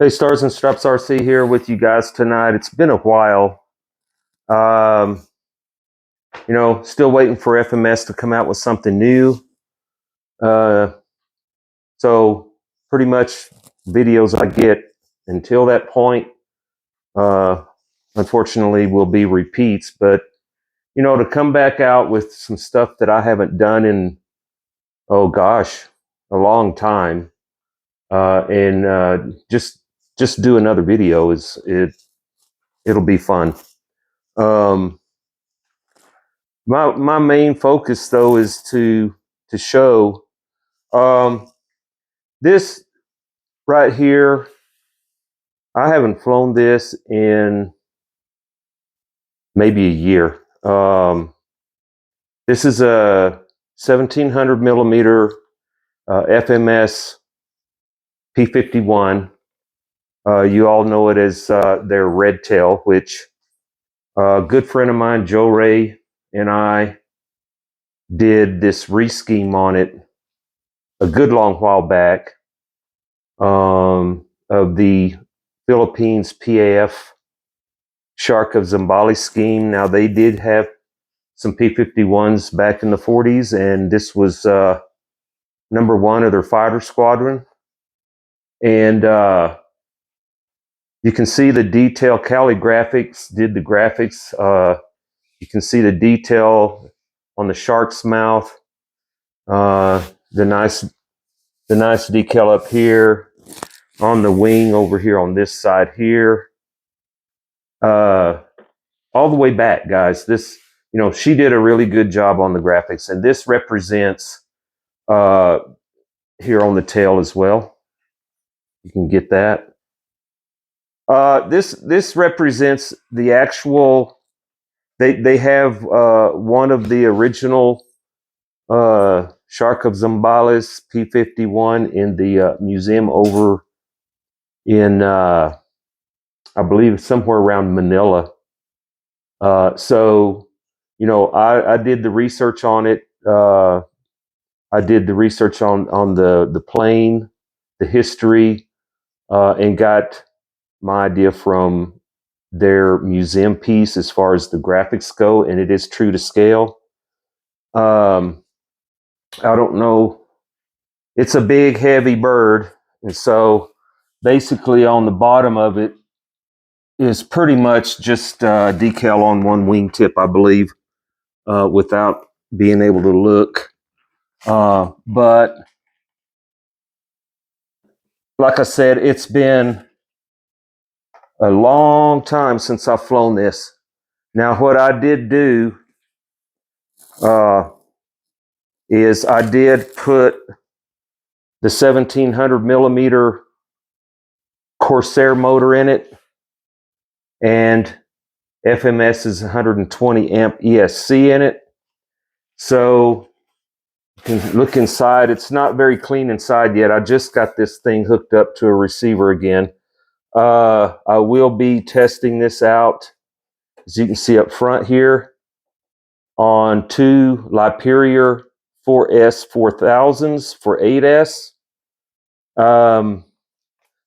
Hey, Stars and Straps RC here with you guys tonight. It's been a while. Still waiting for FMS to come out with something new. So pretty much videos I get until that point, unfortunately, will be repeats. But, to come back out with some stuff that I haven't done in, oh gosh, a long time, and just do another video it'll be fun. My main focus though is to show this right here. I haven't flown this in maybe a year. This is a 1700 millimeter FMS P-51. You all know it as their red tail, which a good friend of mine, Joe Ray, and I did this rescheme on it a good long while back, of the Philippines PAF Shark of Zambales scheme. Now, they did have some P-51s back in the 40s, and this was number one of their fighter squadron. And you can see the detail. Cali Graphics did the graphics. You can see the detail on the shark's mouth, the nice decal up here on the wing over here on this side here, all the way back, guys. This, she did a really good job on the graphics, and this represents here on the tail as well. You can get that. This represents the actual. They have one of the original Shark of Zambales P-51 in the museum over in I believe somewhere around Manila. So I did the research on it. I did the research on the plane, the history, and got my idea from their museum piece as far as the graphics go, and it is true to scale. I don't know. It's a big, heavy bird, and so basically on the bottom of it is pretty much just decal on one wingtip, I believe, without being able to look. But like I said, it's been a long time since I've flown this. Now, what I did do is I did put the 1700 millimeter Corsair motor in it, and FMS's 120 amp ESC in it. So you can look inside. It's not very clean inside yet. I just got this thing hooked up to a receiver again. I will be testing this out, as you can see up front here, on two Laperier 4S 4000s for 8S.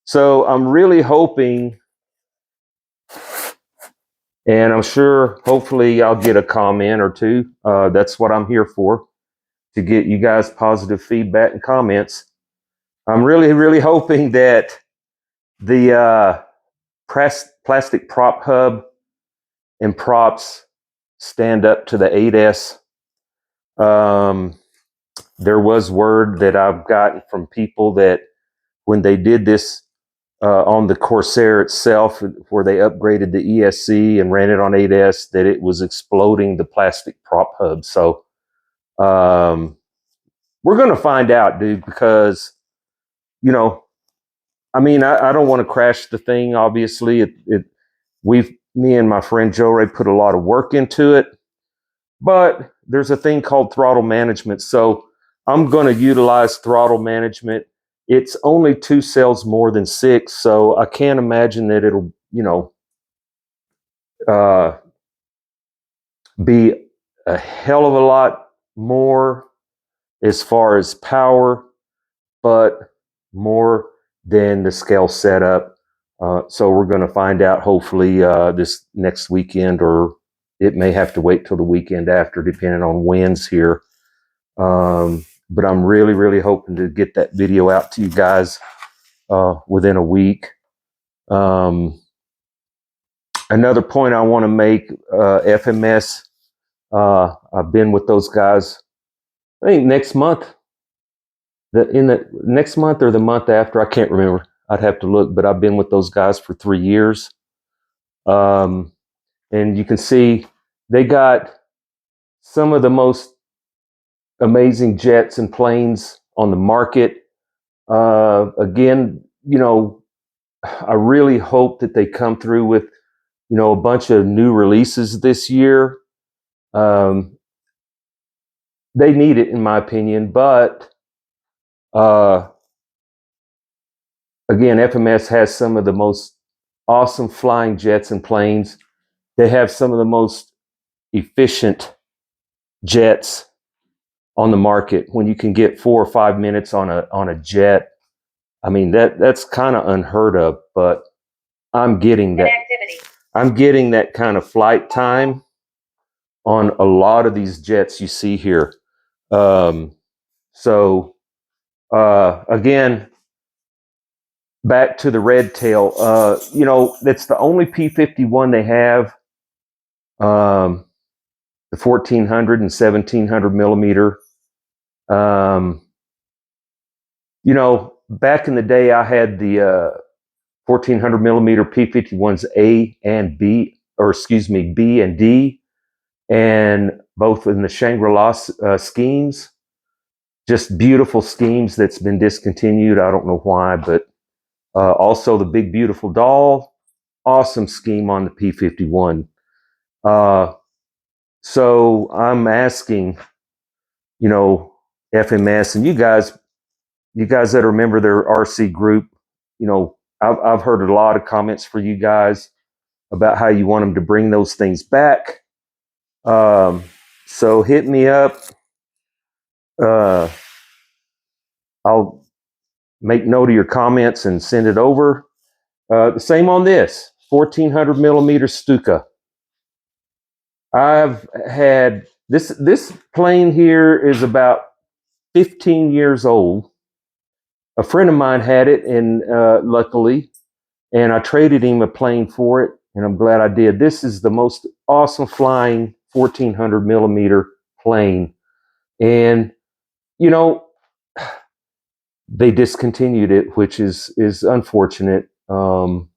So I'm really hoping, and I'm sure hopefully I'll get a comment or two. That's what I'm here for, to get you guys positive feedback and comments. I'm really hoping that the plastic prop hub and props stand up to the 8S. There was word that I've gotten from people that when they did this on the Corsair itself, where they upgraded the ESC and ran it on 8S, that it was exploding the plastic prop hub. So we're going to find out, dude, because, I don't want to crash the thing, obviously. Me and my friend Joe Ray put a lot of work into it, but there's a thing called throttle management. So I'm going to utilize throttle management. It's only 2 cells more than 6, so I can't imagine that it'll, be a hell of a lot more as far as power, but more than the scale setup. So we're going to find out hopefully this next weekend, or it may have to wait till the weekend after, depending on winds here. But I'm really, really hoping to get that video out to you guys within a week. Another point I want to make, FMS, I've been with those guys, I think next month, in the next month or the month after, I can't remember. I'd have to look, but I've been with those guys for 3 years. And you can see they got some of the most amazing jets and planes on the market. Again, you know, I really hope that they come through with, you know, a bunch of new releases this year. They need it, in my opinion, but again, FMS has some of the most awesome flying jets and planes. They have some of the most efficient jets on the market. When you can get 4 or 5 minutes on a jet, I mean, that's kind of unheard of, but I'm getting that. I'm getting that kind of flight time on a lot of these jets you see here. Again, back to the red tail. You know, that's the only P-51 they have. The 1400 and 1700 millimeter. You know, back in the day, I had the 1400 millimeter P-51s A and B, or excuse me, B and D, and both in the Shangri-La schemes. Just beautiful schemes that's been discontinued. I don't know why, but also the Big Beautiful Doll, awesome scheme on the P-51. So I'm asking, you know, FMS and you guys that remember their RC group, you know, I've heard a lot of comments for you guys about how you want them to bring those things back. So hit me up. I'll make note of your comments and send it over. The same on this 1400 millimeter Stuka. I've had this plane here is about 15 years old. A friend of mine had it, and luckily, and I traded him a plane for it, and I'm glad I did. This is the most awesome flying 1400 millimeter plane, and you know, they discontinued it, which is unfortunate. And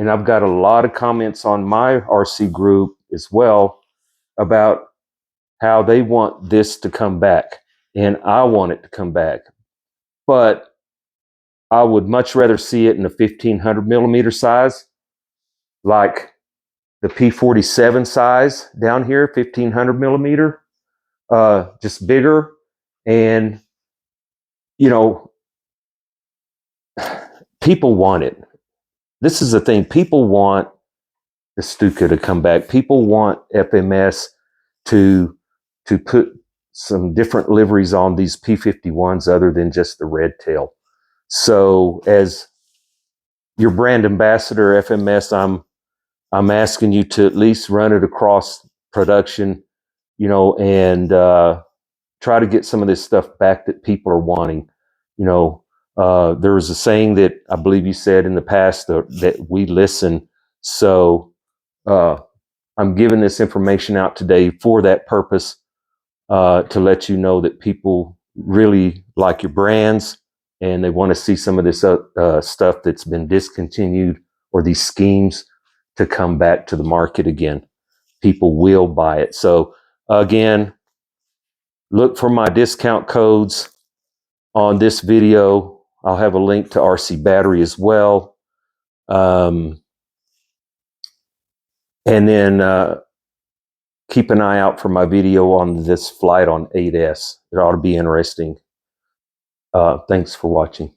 I've got a lot of comments on my RC group as well about how they want this to come back, and I want it to come back, but I would much rather see it in the 1500 millimeter size, like the P-47 size down here, 1500 millimeter, just bigger. And, you know, people want it. This is the thing. People want the Stuka to come back. People want FMS to put some different liveries on these P-51s other than just the red tail. So as your brand ambassador, FMS, I'm asking you to at least run it across production, you know, and try to get some of this stuff back that people are wanting. You know, there was a saying that I believe you said in the past that we listen. So I'm giving this information out today for that purpose, to let you know that people really like your brands and they want to see some of this stuff that's been discontinued, or these schemes, to come back to the market again. People will buy it. So again, look for my discount codes on this video. I'll have a link to RC Battery as well. And then keep an eye out for my video on this flight on 8S. It ought to be interesting. Thanks for watching.